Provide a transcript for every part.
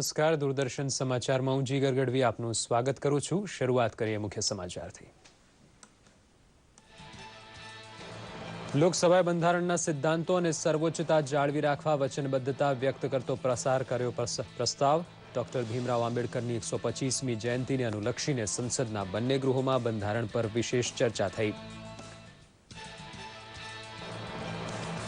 નમસ્કાર, દૂરદર્શન સમાચારમાં હું જીગર ગઢવી આપનું સ્વાગત કરું છું। શરૂઆત કરીએ મુખ્ય સમાચારથી। લોકસભાએ બંધારણના સિદ્ધાંતો અને સર્વોચ્ચતા જાળવી રાખવા વચનબદ્ધતા વ્યક્ત કરતો પ્રસાર કર્યો પ્રસ્તાવ। ડોક્ટર ભીમરાવ આંબેડકરની 125મી જયંતિને અનુલક્ષીને સંસદના બંને ગૃહોમાં બંધારણ પર વિશેષ ચર્ચા થઈ।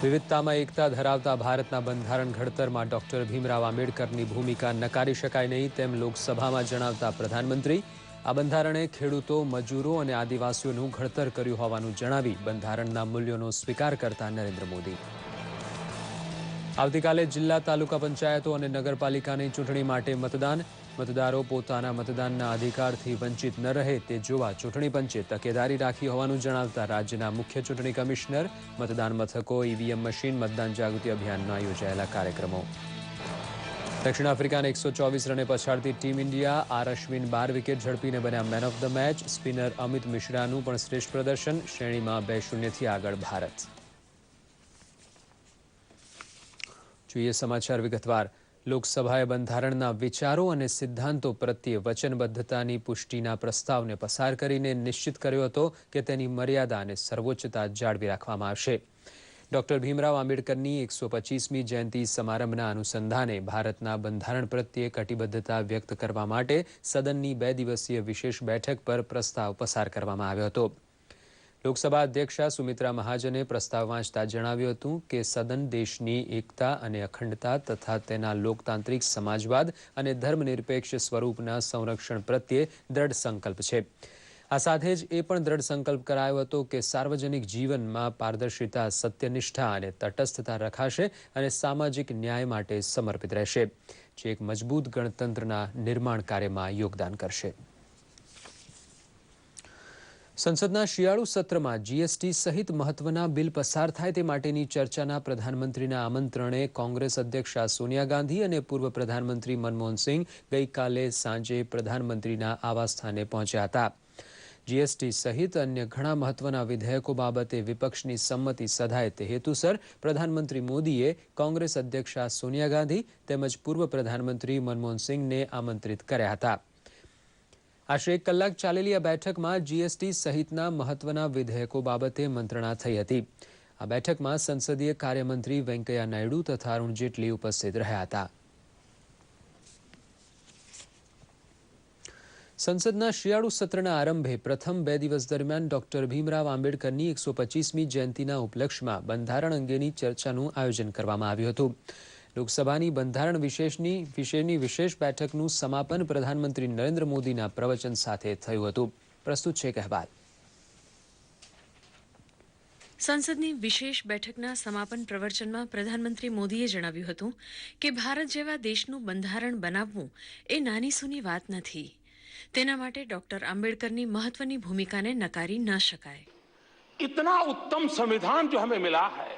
વિવિધતામાં એકતા ધરાવતા ભારતના બંધારણ ઘડતરમાં ડોક્ટર ભીમરાવ આંબેડકરની ભૂમિકા નકારી શકાય નહીં તેમ લોકસભામાં જણાવતા પ્રધાનમંત્રી આ બંધારણે ખેડૂતો, મજૂરો અને આદિવાસીઓનું ઘડતર કર્યું હોવાનું જણાવી બંધારણના મૂલ્યોનો સ્વીકાર કરતા નરેન્દ્ર મોદી। આવતીકાલે જિલ્લા, તાલુકા પંચાયતો અને નગરપાલિકાની ચૂંટણી માટે મતદારો પોતાના મતદાનના અધિકારથી વંચિત ન રહે તે જોવા ચૂંટણી પંચે તકેદારી રાખી હોવાનું જણાવતા રાજ્યના મુખ્ય ચૂંટણી કમિશનર મતદાન મથકો, ઈવીએમ મશીન, મતદાન જાગૃતિ અભિયાનના યોજાયેલા કાર્યક્રમો। દક્ષિણ આફ્રિકાને 124 રને પછાડતી team India, R Ashwin 12 wicket ઝડપીને બન્યા man of the match. Spinner Amit મિશ્રાનું પણ શ્રેષ્ઠ પ્રદર્શન, શ્રેણીમાં 2-0થી આગળ ભારત। જોઈએ સમાચાર વિગતવાર। લોકસભાએ બંધારણના વિચારો અને સિદ્ધાંતો પ્રત્યે વચનબદ્ધતાની પુષ્ટિના પ્રસ્તાવને પસાર કરીને નિશ્ચિત કર્યો હતો કે તેની મર્યાદા અને સર્વોચ્ચતા જાળવી રાખવામાં આવશે। ડોક્ટર ભીમરાવ આંબેડકરની 125મી જયંતિ સમારંભના અનુસંધાને ભારતના બંધારણ પ્રત્યે કટિબદ્ધતા વ્યક્ત કરવા માટે સદનની 2 દિવસીય વિશેષ બેઠક પર પ્રસ્તાવ પસાર કરવામાં આવ્યો હતો। લોકસભા અધ્યક્ષા સુમિત્રા મહાજને પ્રસ્તાવ વાંચતા જણાવ્યું હતું કે સદન દેશની એકતા અને અખંડતા તથા તેના લોકતાંત્રિક, સમાજવાદ અને ધર્મનિરપેક્ષ સ્વરૂપના સંરક્ષણ પ્રત્યે દ્રઢ સંકલ્પ છે। આ સાથે જ એ પણ દ્રઢ સંકલ્પ કરાયો હતો કે સાર્વજનિક જીવનમાં પારદર્શિતા, સત્યનિષ્ઠા અને તટસ્થતા રખાશે અને સામાજિક ન્યાય માટે સમર્પિત રહેશે, જે એક મજબૂત ગણતંત્રના નિર્માણ કાર્યમાં યોગદાન કરશે। સંસદના શિયાળુ સત્રમાં જીએસટી સહિત મહત્વના બિલ પસાર થાય તે માટેની ચર્ચાના પ્રધાનમંત્રીના આમંત્રણે કોંગ્રેસ અધ્યક્ષા સોનિયા ગાંધી અને પૂર્વ પ્રધાનમંત્રી મનમોહન સિંહ ગઈકાલે સાંજે પ્રધાનમંત્રીના આવાસસ્થાને પહોંચ્યા હતા। જીએસટી સહિત અન્ય ઘણા મહત્વના વિધેયકો બાબતે વિપક્ષની સંમતિ સધાય તે હેતુસર પ્રધાનમંત્રી મોદીએ કોંગ્રેસ અધ્યક્ષા સોનિયા ગાંધી તેમજ પૂર્વ પ્રધાનમંત્રી મનમોહન સિંહને આમંત્રિત કર્યા હતા। આશરે 1 કલાક ચાલેલી આ બેઠકમાં જીએસટી સહિતના મહત્વના વિધેયકો બાબતે મંત્રણા થઈ હતી। આ બેઠકમાં સંસદીય કાર્યમંત્રી વેંકૈયા નાયડુ તથા અરુણ જેટલી ઉપસ્થિત રહ્યા હતા। સંસદના શિયાળુ સત્રના આરંભે પ્રથમ 2 દિવસ દરમિયાન ડોક્ટર ભીમરાવ આંબેડકરની 125મી જયંતિના ઉપલક્ષમાં બંધારણ અંગેની ચર્ચાનું આયોજન કરવામાં આવ્યું હતું। લોકસભાની બંધારણ વિશેની વિશેષ બેઠકનું સમાપન પ્રધાનમંત્રી નરેન્દ્ર મોદીના પ્રવચન સાથે થયું હતું। પ્રસ્તુત છે એક અહેવાલ। સંસદની વિશેષ બેઠકના સમાપન પ્રવચનમાં પ્રધાનમંત્રી મોદીએ જણાવ્યું હતું કે ભારત જેવા દેશનું બંધારણ બનાવવું એ નાની સૂની વાત નથી। તેના માટે ડોક્ટર આંબેડકરની મહત્વની ભૂમિકાને નકારી ન શકાય। इतना उत्तम संविधान जो हमें मिला है,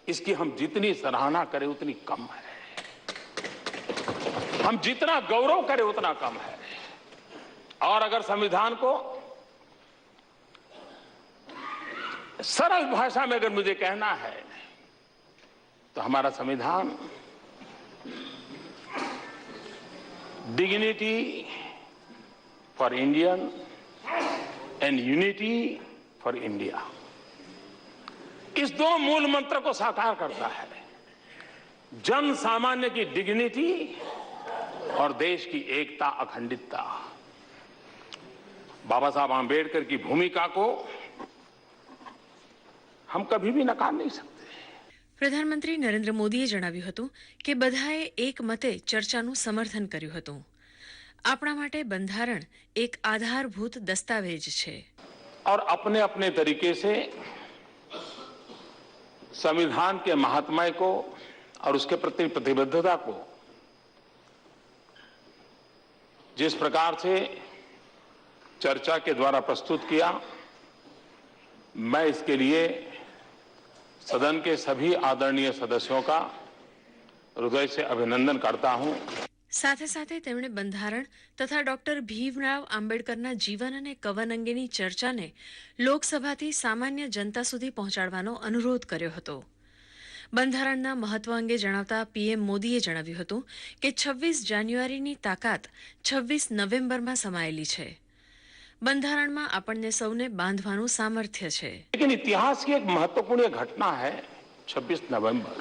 इसकी हम जितनी सराहना करें उतनी कम है, हम जितना गौरव करें उतना कम है। और अगर संविधान को सरल भाषा में अगर मुझे कहना है तो हमारा संविधान dignity for Indian and unity for India, इस दो मूल मंत्र को साकार करता है। जन सामान्य की डिग्निटी और देश की एकता, अखंडितता। बाबा साहब आंबेडकर की भूमिका को हम कभी भी नकार नहीं सकते। પ્રધાનમંત્રી નરેન્દ્ર મોદીએ જણાવ્યું હતું કે બધાએ એક મતે ચર્ચાનું સમર્થન કર્યું હતું। આપણા માટે બંધારણ એક આધારભૂત દસ્તાવેજ છે। और अपने अपने तरीके से संविधान के महात्म्य को और उसके प्रति प्रतिबद्धता को जिस प्रकार से चर्चा के द्वारा प्रस्तुत किया, मैं इसके लिए सदन के सभी आदरणीय सदस्यों का हृदय से अभिनंदन करता हूं। સાથે સાથે તેમણે બંધારણ તથા ડોક્ટર ભીમરાવ આંબેડકરના જીવન અને કવન અંગેની ચર્ચાને લોકસભાથી સામાન્ય જનતા સુધી પહોંચાડવાનો અનુરોધ કર્યો હતો। બંધારણના મહત્વ અંગે જણાવતા પીએમ મોદીએ જણાવ્યું હતું કે 26 જાન્યુઆરીની તાકાત 26 નવેમ્બરમાં સમાયેલી છે. બંધારણમાં આપણને સૌને બાંધવાનું સામર્થ્ય છે. लेकिन इतिहास की एक महत्वपूर्ण घटना है 26 नवंबर.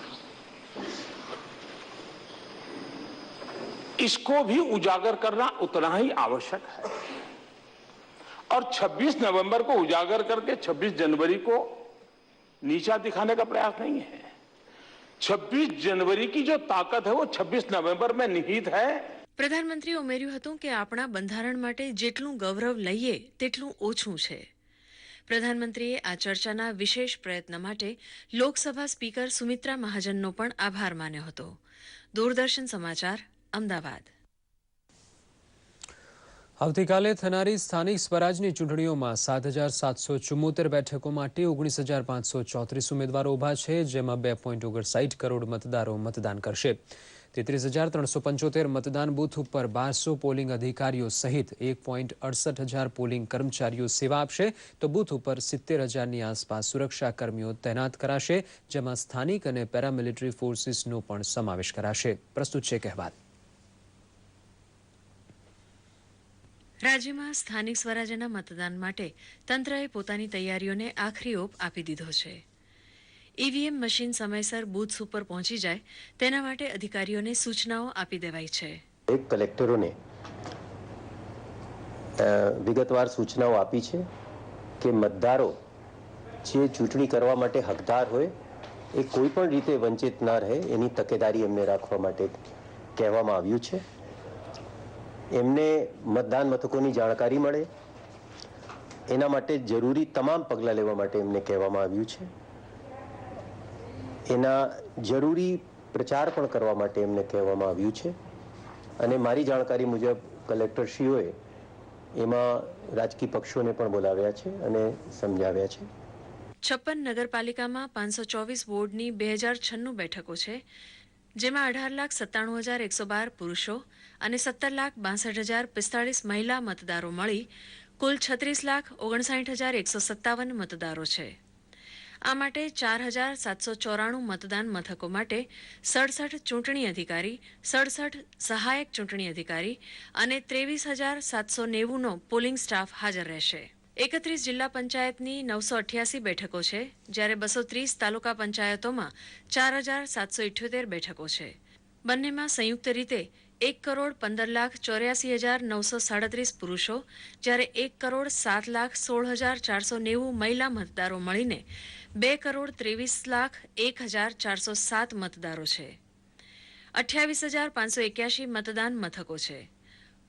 इसको भी उजागर करना उतना ही आवश्यक है और 26 नवंबर को उजागर करके 26 जनवरी को नीचा दिखाने का प्रयास नहीं है. 26 जनवरी की जो ताकत है वो 26 नवंबर में निहित है. પ્રધાનમંત્રીએ ઉમેર્યું હતું કે આપણા બંધારણ માટે જેટલું ગૌરવ લઈએ તેટલું ઓછું છે. પ્રધાનમંત્રીએ આ ચર્ચાના વિશેષ પ્રયત્ન માટે લોકસભા સ્પીકર સુમિત્રા મહાજનનો પણ આભાર માન્યો હતો. દૂરદર્શન સમાચાર, અમદાવાદ. આવતીકાલે થનારી સ્થાનિક સ્વરાજની ચૂંટણીઓમાં 7,774 બેઠકો માટે 19,534 ઉમેદવારો ઊભા છે, જેમાં 2.59 કરોડ મતદારો મતદાન કરશે. 33,375 મતદાન બૂથ ઉપર 1200 પોલિંગ અધિકારીઓ સહિત 1.68 હજાર પોલિંગ કર્મચારીઓ સેવા આપશે, તો બૂથ ઉપર 70,000ની આસપાસ સુરક્ષા કર્મીઓ તૈનાત કરાશે, જેમાં સ્થાનિક અને પેરામિલિટરી ફોર્સિસનો પણ સમાવેશ કરાશે. પ્રસ્તુત છે અહેવાલ. રાજ્યમાં સ્થાનિક સ્વરાજ્યના મતદાન માટે તંત્રએ પોતાની તૈયારીઓને આખરી ઓપ આપી દીધો છે. ઈવીએમ મશીન સમયસર બૂથ્સ ઉપર પહોંચી જાય તેના માટે અધિકારીઓને સૂચનાઓ આપી દેવાઈ છે. કલેક્ટરોને વિગતવાર સૂચનાઓ આપી છે કે મતદારો જે ચૂંટણી કરવા માટે હકદાર હોય એ કોઈ પણ રીતે વંચિત ના રહે એની તકેદારી એમને રાખવા માટે કહેવામાં આવ્યું છે. એમને મતદાન મથકોની જાણકારી મળે એના માટે જરૂરી તમામ પગલાં લેવા માટે એમને કહેવામાં આવ્યું છે. એના જરૂરી પ્રચાર પણ કરવા માટે એમને કહેવામાં આવ્યું છે. અને મારી જાણકારી મુજબ કલેક્ટરશ્રીઓએ એમાં રાજકીય પક્ષોને પણ બોલાવ્યા છે અને સમજાવ્યા છે. 56 નગરપાલિકામાં 524 વોર્ડની 2096 બેઠકો છે, જેમાં 18,97,112 પુરુષો અને 17,62,045 મહિલા મતદારો મળી કુલ 36,59,157 મતદારો છે. આ માટે 4,794 મતદાન મથકો માટે 67 ચૂંટણી અધિકારી, 67 સહાયક ચૂંટણી અધિકારી અને 23,790નો પોલિંગ સ્ટાફ હાજર રહેશે. 31 જિલ્લા પંચાયતની 988 બેઠકો છે, જ્યારે 230 તાલુકા પંચાયતોમાં 4,778 બેઠકો છે. બંનેમાં સંયુક્ત રીતે 1,15,84,937 પુરુષો, જ્યારે 1,07,16,490 મહિલા મતદારો મળીને 2,23,01,407 મતદારો છે. 28,581 મતદાન મથકો છે.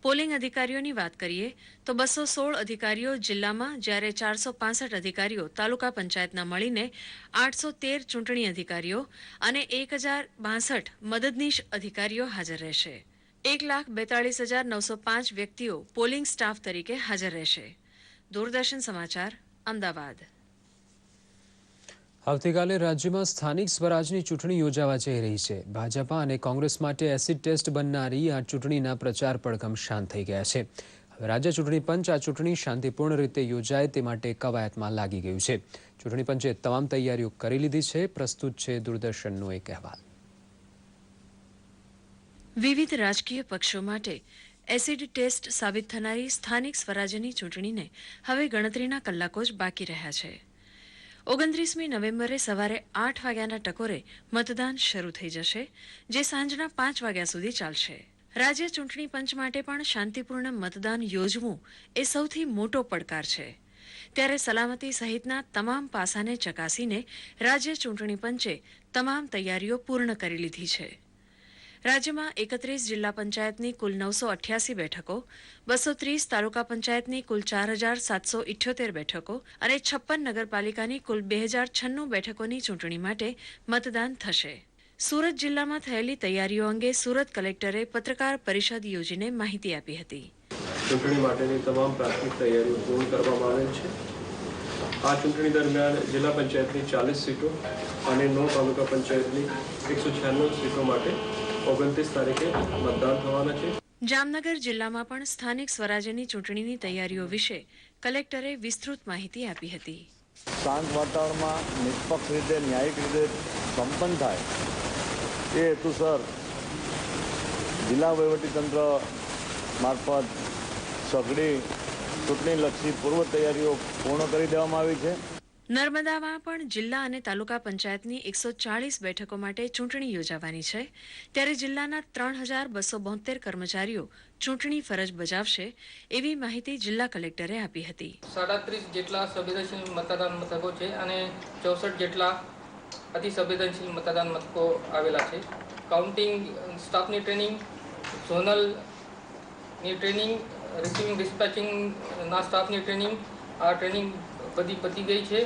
પોલિંગ અધિકારીઓની વાત કરીએ તો 216 અધિકારીઓ જિલ્લામાં, જ્યારે 465 અધિકારીઓ તાલુકા પંચાયતના મળીને 813 ચૂંટણી અધિકારીઓ અને 1,062 મદદનીશ અધિકારીઓ હાજર રહેશે. 1,42,905 વ્યક્તિઓ પોલિંગ સ્ટાફ તરીકે હાજર રહેશે. દૂરદર્શન સમાચાર, અમદાવાદ. આવતીકાલે રાજ્યમાં સ્થાનિક સ્વરાજની ચૂંટણી યોજાવા જઈ રહી છે. ભાજપા અને કોંગ્રેસ માટે એસિડ ટેસ્ટ બનનારી આ ચૂંટણીના પ્રચાર પડઘમ શાંત થઈ ગયા છે. હવે રાજ્ય ચૂંટણી પંચ આ ચૂંટણી શાંતિપૂર્ણ રીતે યોજાય તે માટે કવાયતમાં લાગી ગયું છે. ચૂંટણી પંચે તમામ તૈયારીઓ કરી લીધી છે. પ્રસ્તુત છે દૂરદર્શનનો એક અહેવાલ. વિવિધ રાજકીય પક્ષો માટે એસિડ ટેસ્ટ સાબિત થનારી સ્થાનિક સ્વરાજ્યની ચૂંટણીને હવે ગણતરીના કલાકો જ બાકી રહ્યા છે. 29મી નવેમ્બરે સવારે 8 વાગ્યાના ટકોરે મતદાન શરૂ થઈ જશે, જે સાંજના 5 વાગ્યા સુધી ચાલશે. રાજ્ય ચૂંટણી પંચ માટે પણ શાંતિપૂર્ણ મતદાન યોજવું એ સૌથી મોટો પડકાર છે. ત્યારે સલામતી સહિતના તમામ પાસાને ચકાસીને રાજ્ય ચૂંટણી પંચે તમામ તૈયારીઓ પૂર્ણ કરી લીધી છે. રાજ્યમાં 31 જિલ્લા પંચાયતની કુલ 988 બેઠકો, 230 તાલુકા પંચાયતની કુલ 4,778 બેઠકો અને 56 નગરપાલિકાની કુલ 2,096 બેઠકોની ચૂંટણી માટે મતદાન થશે. સુરત જિલ્લામાં થયેલી તૈયારીઓ અંગે સુરત કલેક્ટરે પત્રકાર પરિષદ યોજીને માહિતી આપી હતી. ચૂંટણી માટેની તમામ પ્રાથમિક તૈયારીઓ પૂર્ણ કરવામાં આવેલ છે. આ ચૂંટણી દરમિયાન જિલ્લા પંચાયતની 40 સીટો અને 9 તાલુકા પંચાયતની 196 સીટો માટે 29 તારીખે મતદાન થવાના છે. જામનગર જિલ્લામાં પણ સ્થાનિક સ્વરાજ્યની ચૂંટણીની તૈયારીઓ વિશે કલેક્ટરે વિસ્તૃત માહિતી આપી હતી. શાંત વાતાવરણમાં નિષ્પક્ષ રીતે, ન્યાયિક રીતે સંપન્ન થાય એ હેતુસર જિલ્લા વહીવટીતંત્ર મારફત સઘળી ચૂંટણીલક્ષી પૂર્વ તૈયારીઓ પૂર્ણ કરી દેવામાં આવી છે. નર્મદામાં પણ જિલ્લા અને તાલુકા પંચાયતની 140 બેઠકો માટે ચૂંટણી યોજાવાની છે, ત્યારે જિલ્લાના 3272 કર્મચારીઓ ચૂંટણી ફરજ બજાવશે એવી માહિતી જિલ્લા કલેક્ટરે આપી હતી. 37 જેટલા સંવેદનશીલ મતદાન મથકો છે અને 64 જેટલા અતિ સંવેદનશીલ મતદાન મથકો આવેલા છે. કાઉન્ટિંગ સ્ટાફની ટ્રેનિંગ, ઝોનલની ટ્રેનિંગ, રિસીવિંગ ડિસ્પેચિંગના સ્ટાફની ટ્રેનિંગ, આ ટ્રેનિંગ બધી પતી ગઈ છે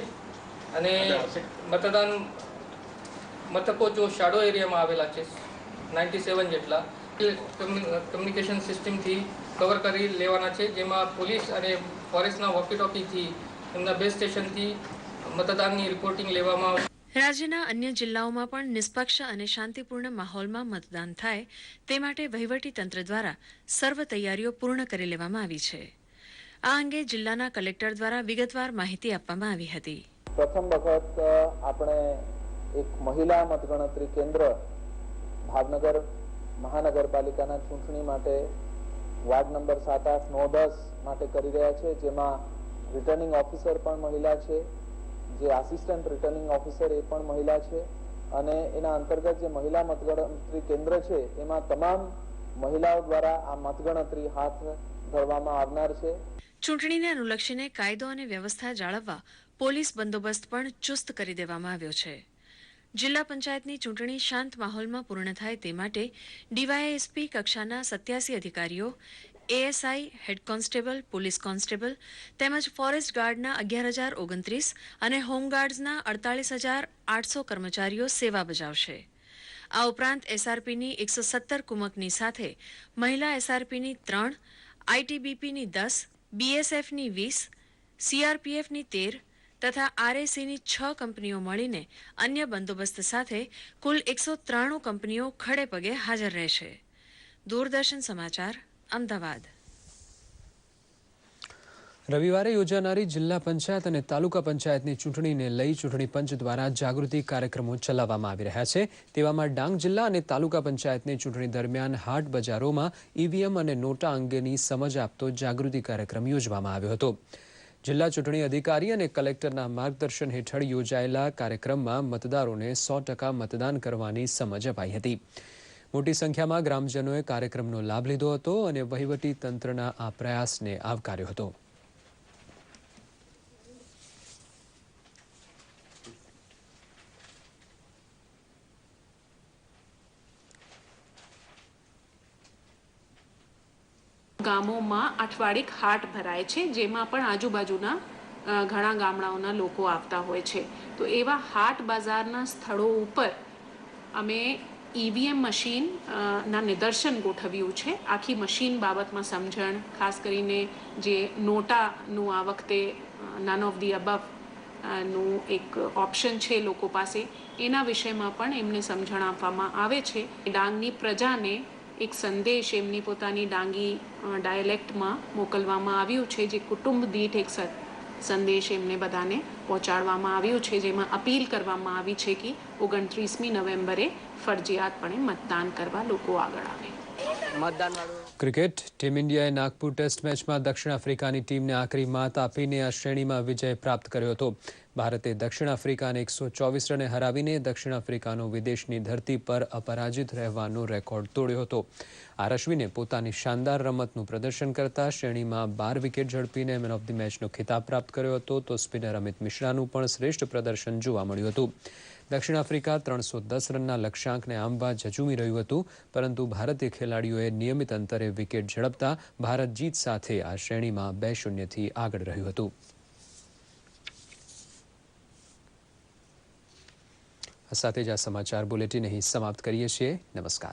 અને મતદાન મથકો જો શાડો એરિયામાં આવેલા છે 97 જેટલા કમ્યુનિકેશન સિસ્ટમથી કવર કરી લેવાના છે, જેમાં પોલીસ અને ફોરેસ્ટના વોકી ટોકીથી એમના બેઝ સ્ટેશનથી મતદાનની રિપોર્ટિંગ લેવામાં આવશે. રાજ્યના અન્ય જિલ્લાઓમાં પણ નિષ્પક્ષ અને શાંતિપૂર્ણ માહોલમાં મતદાન થાય તે માટે વહીવટીતંત્ર દ્વારા સર્વ તૈયારીઓ પૂર્ણ કરી લેવામાં આવી છે. આ અંગે જિલ્લાના કલેક્ટર દ્વારા વિગતવાર માહિતી આપવામાં આવી હતી. પ્રથમ વખત આપણે એક મહિલા મતગણતરી કેન્દ્ર ભાવનગર મહાનગરપાલિકાના ચૂંટણી માટે વાર્ડ નંબર 7, 8, 9, 10 માટે કરી રહ્યા છે, જેમાં રિટર્નિંગ ઓફિસર પણ મહિલા છે, જે આસિસ્ટન્ટ રિટર્નિંગ ઓફિસર એ પણ મહિલા છે અને એના અંતર્ગત જે મહિલા મતગણતરી કેન્દ્ર છે એમાં તમામ મહિલાઓ દ્વારા આ મતગણતરી હાથ ધરવામાં આવનાર છે. ચૂંટણીને અનુલક્ષીને કાયદો અને વ્યવસ્થા જાળવવા પોલીસ બંદોબસ્ત પણ ચુસ્ત કરી દેવામાં આવ્યો છે. જિલ્લા પંચાયતની ચૂંટણી શાંત માહોલમાં પૂર્ણ થાય તે માટે ડીવાયએસપી કક્ષાના 87 અધિકારીઓ, ASI, head constable, police constable તેમજ ફોરેસ્ટ ગાર્ડના 11,029 અને હોમગાર્ડ્સના 48,800 કર્મચારીઓ સેવા બજાવશે. આ ઉપરાંત એસઆરપીની 117 કુમકની સાથે મહિલા એસઆરપીની 3, આઈટીબીપીની 10, બીએસએફની 20, સીઆરપીએફની 13 તથા આરએસીની 6 કંપનીઓ મળીને અન્ય બંદોબસ્ત સાથે કુલ 193 કંપનીઓ ખડે પગે હાજર રહેશે. દૂરદર્શન સમાચાર, અમદાવાદ. રવિવારે યોજાનારી જિલ્લા પંચાયત અને તાલુકા પંચાયતની ચૂંટણીને લઈ ચૂંટણી પંચ દ્વારા જાગૃતિ કાર્યક્રમો ચલાવવામાં આવી રહ્યા છે. તેવામાં ડાંગ જિલ્લા અને તાલુકા પંચાયતની ચૂંટણી દરમિયાન હાટ બજારોમાં ઈવીએમ અને નોટા અંગેની સમજ આપતો જાગૃતિ કાર્યક્રમ યોજવામાં આવ્યો હતો. જિલ્લા ચૂંટણી અધિકારી અને કલેક્ટરના માર્ગદર્શન હેઠળ યોજાયેલા કાર્યક્રમમાં મતદારોને 100% મતદાન કરવાની સમજ અપાઈ હતી. મોટી સંખ્યામાં ગ્રામજનોએ કાર્યક્રમનો લાભ લીધો હતો અને વહીવટી તંત્રના આ પ્રયાસને આવકાર્યો હતો. ગામોમાં અઠવાડિક હાટ ભરાય છે, જેમાં પણ આજુબાજુના ઘણા ગામડાઓના લોકો આવતા હોય છે. તો એવા હાટ બજારના સ્થળો ઉપર અમે ઈવીએમ મશીન ના નિદર્શન ગોઠવ્યું છે. આખી મશીન બાબતમાં સમજણ, ખાસ કરીને જે નોટાનું આ વખતે નન ઓફ ધી અબવ નું એક ઓપ્શન છે લોકો પાસે, એના વિષયમાં પણ એમને સમજણ આપવામાં આવે છે. ડાંગની પ્રજાને એક સંદેશ એમની પોતાની ડાંગી ડાયલેક્ટમાં મોકલવામાં આવ્યું છે, જે કુટુંબ દીઠ એક સંદેશ એમને બધાને પહોંચાડવામાં આવ્યું છે, જેમાં અપીલ કરવામાં આવી છે કે 29મી નવેમ્બરે ફરજિયાતપણે મતદાન કરવા લોકો આગળ આવે. ક્રિકેટ ટીમ ઇન્ડિયાએ નાગપુર ટેસ્ટ મેચમાં દક્ષિણ આફ્રિકાની ટીમને આખરી માત આપીને આ શ્રેણીમાં વિજય પ્રાપ્ત કર્યો હતો. ભારતે દક્ષિણ આફ્રિકાને 124 રને હરાવીને દક્ષિણ આફ્રિકાનો વિદેશની ધરતી પર અપરાજિત રહેવાનો રેકોર્ડ તોડ્યો હતો. આર અશ્વિને પોતાની શાનદાર રમતનું પ્રદર્શન કરતા શ્રેણીમાં 12 વિકેટ ઝડપીને મેન ઓફ ધી મેચનો ખિતાબ પ્રાપ્ત કર્યો હતો, તો સ્પિનર અમિત મિશ્રાનું પણ શ્રેષ્ઠ પ્રદર્શન જોવા મળ્યું હતું. દક્ષિણ આફ્રિકા 310 રનના લક્ષ્યાંકને આંબવા ઝઝૂમી રહ્યું હતું, પરંતુ ભારતીય ખેલાડીઓએ નિયમિત અંતરે વિકેટ ઝડપતા ભારત જીત સાથે આ શ્રેણીમાં 2-0થી આગળ રહ્યું હતું. આ સાથે જ આ સમાચાર બુલેટિન અહીં સમાપ્ત કરીએ છીએ. નમસ્કાર.